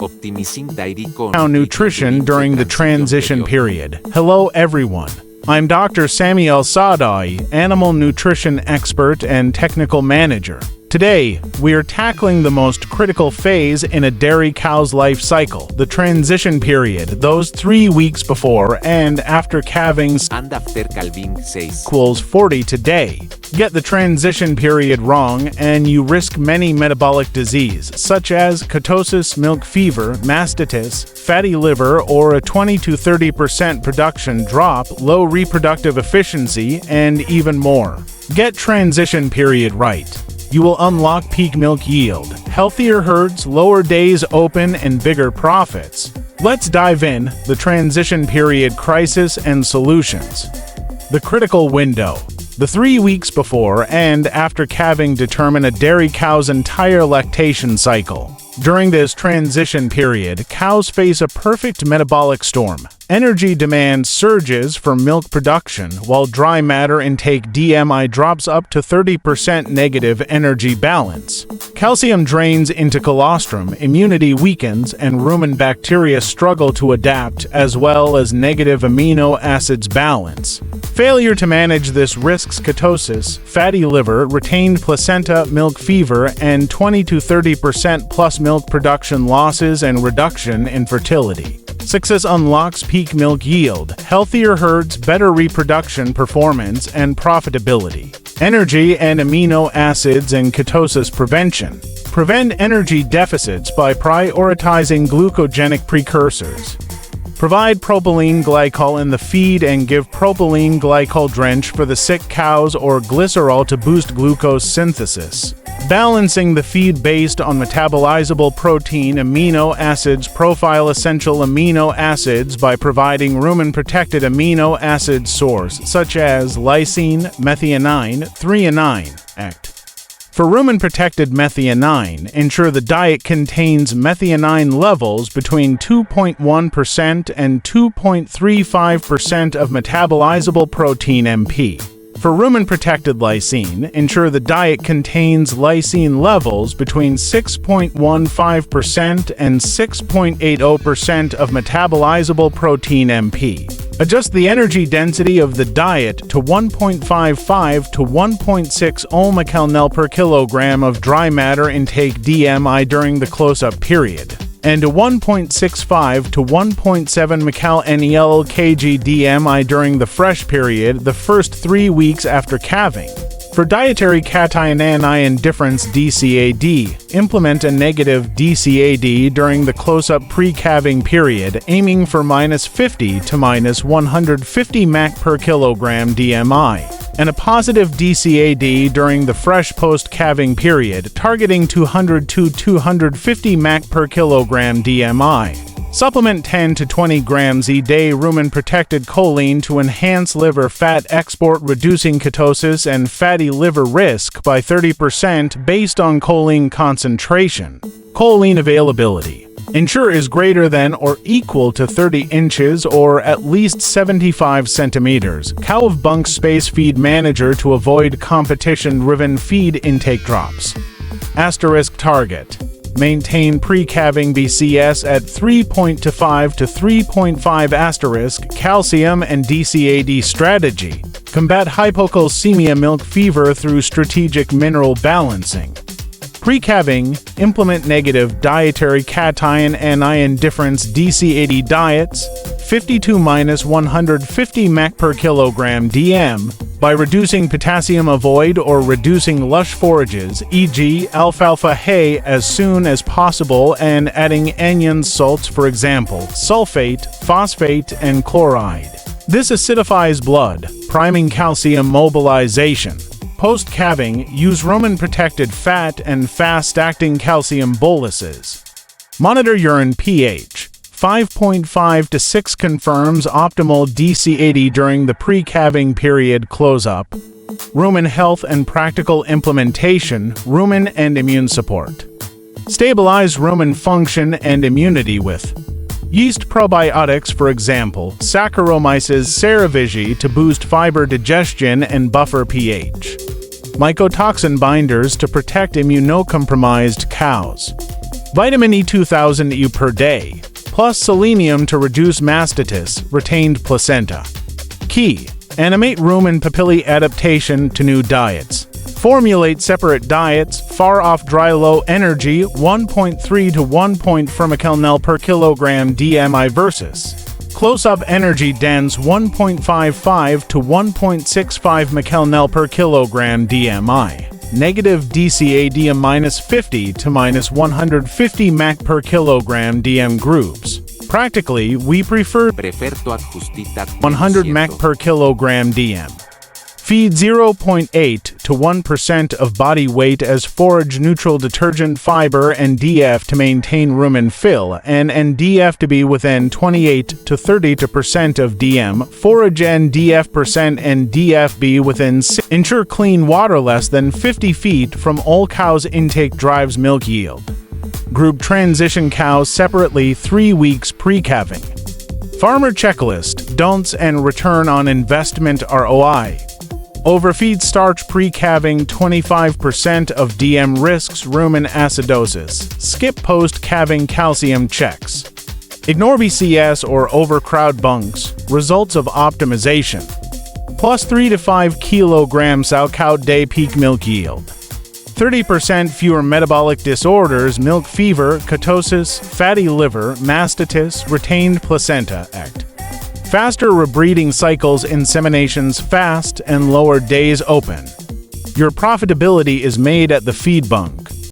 Optimizing dairy con Cow nutrition during the transition period. Hello everyone. I'm Dr. Samuel Sadai, animal nutrition expert and technical manager. Today, we are tackling the most critical phase in a dairy cow's life cycle, the transition period, those 3 weeks before and after calving and after calving says equals 40 today. Get the transition period wrong and you risk many metabolic disease, such as ketosis, milk fever, mastitis, fatty liver, or a 20 to 30% production drop, low reproductive efficiency, and even more. Get transition period right. You will unlock peak milk yield, healthier herds, lower days open, and bigger profits. Let's dive in, the transition period crisis and solutions. The critical window. The 3 weeks before and after calving determine a dairy cow's entire lactation cycle. During this transition period, cows face a perfect metabolic storm. Energy demand surges for milk production, while dry matter intake DMI drops up to 30% negative energy balance. Calcium drains into colostrum, immunity weakens, and rumen bacteria struggle to adapt, as well as negative amino acids balance. Failure to manage this risks ketosis, fatty liver, retained placenta, milk fever, and 20 to 30% plus milk production losses and reduction in fertility. Success unlocks peak milk yield, healthier herds, better reproduction performance, and profitability. Energy and amino acids and ketosis prevention. Prevent energy deficits by prioritizing glucogenic precursors. Provide propylene glycol in the feed and give propylene glycol drench for the sick cows or glycerol to boost glucose synthesis. Balancing the feed based on metabolizable protein amino acids profile essential amino acids by providing rumen-protected amino acid source such as lysine, methionine, threonine, ect. For rumen-protected methionine, ensure the diet contains methionine levels between 2.1% and 2.35% of metabolizable protein MP. For rumen-protected lysine, ensure the diet contains lysine levels between 6.15% and 6.80% of metabolizable protein MP. Adjust the energy density of the diet to 1.55 to 1.6 mCal per kilogram of dry matter intake DMI during the close-up period, and to 1.65 to 1.7 mCal kg DMI during the fresh period, the first 3 weeks after calving. For dietary cation anion difference DCAD, implement a negative DCAD during the close-up pre-calving period, aiming for -50 to -150 mac per kilogram DMI, and a positive DCAD during the fresh post-calving period, targeting 200 to 250 mac per kilogram DMI. Supplement 10 to 20 grams a day rumen-protected choline to enhance liver fat export, reducing ketosis and fatty liver risk by 30% based on choline concentration. Choline availability. Ensure is greater than or equal to 30 inches or at least 75 centimeters. Cow of bunk space feed manager to avoid competition-driven feed intake drops. Asterisk target. Maintain pre-calving BCS at 3.25 to 3.5 asterisk calcium and DCAD strategy. Combat hypocalcemia milk fever through strategic mineral balancing. Pre-calving, implement negative dietary cation anion difference DCAD diets, 50 to -150 mac per kilogram DM, by reducing potassium avoid or reducing lush forages, e.g. alfalfa hay as soon as possible and adding anion salts, for example, sulfate, phosphate, and chloride. This acidifies blood, priming calcium mobilization. Post-calving, use rumen-protected fat and fast-acting calcium boluses. Monitor urine pH. 5.5 to 6 confirms optimal DCAD during the pre-calving period close-up. Rumen health and practical implementation, rumen and immune support. Stabilize rumen function and immunity with yeast probiotics, for example, Saccharomyces cerevisiae to boost fiber digestion and buffer pH. Mycotoxin binders to protect immunocompromised cows. Vitamin E 2000 U per day, plus selenium to reduce mastitis, retained placenta. Key: animate rumen papillae adaptation to new diets. Formulate separate diets, far off dry low energy 1.3 to 1.4 mkcal per kilogram DMI versus close-up energy dense 1.55 to 1.65 mkcal per kilogram DMI. Negative DCADM minus 50 to minus 150 mac per kilogram DM groups. Practically, we prefer 100 mac per kilogram DM. Feed 0.8 to 1% of body weight as forage neutral detergent fiber and DF to maintain rumen fill and DF to be within 28 to 30% of DM, forage and DF percent and DF be within 6. Ensure clean water less than 50 feet from all cows' intake drives milk yield. Group transition cows separately 3 weeks pre-calving. Farmer checklist, don'ts and return on investment ROI. Overfeed starch pre-calving 25% of DM risks rumen acidosis. Skip post-calving calcium checks. Ignore BCS or overcrowd bunks. Results of optimization. Plus 3 to 5 kilograms cow day peak milk yield. 30% fewer metabolic disorders, milk fever, ketosis, fatty liver, mastitis, retained placenta act. Faster rebreeding cycles, inseminations fast, and lower days open. Your profitability is made at the feed bunk.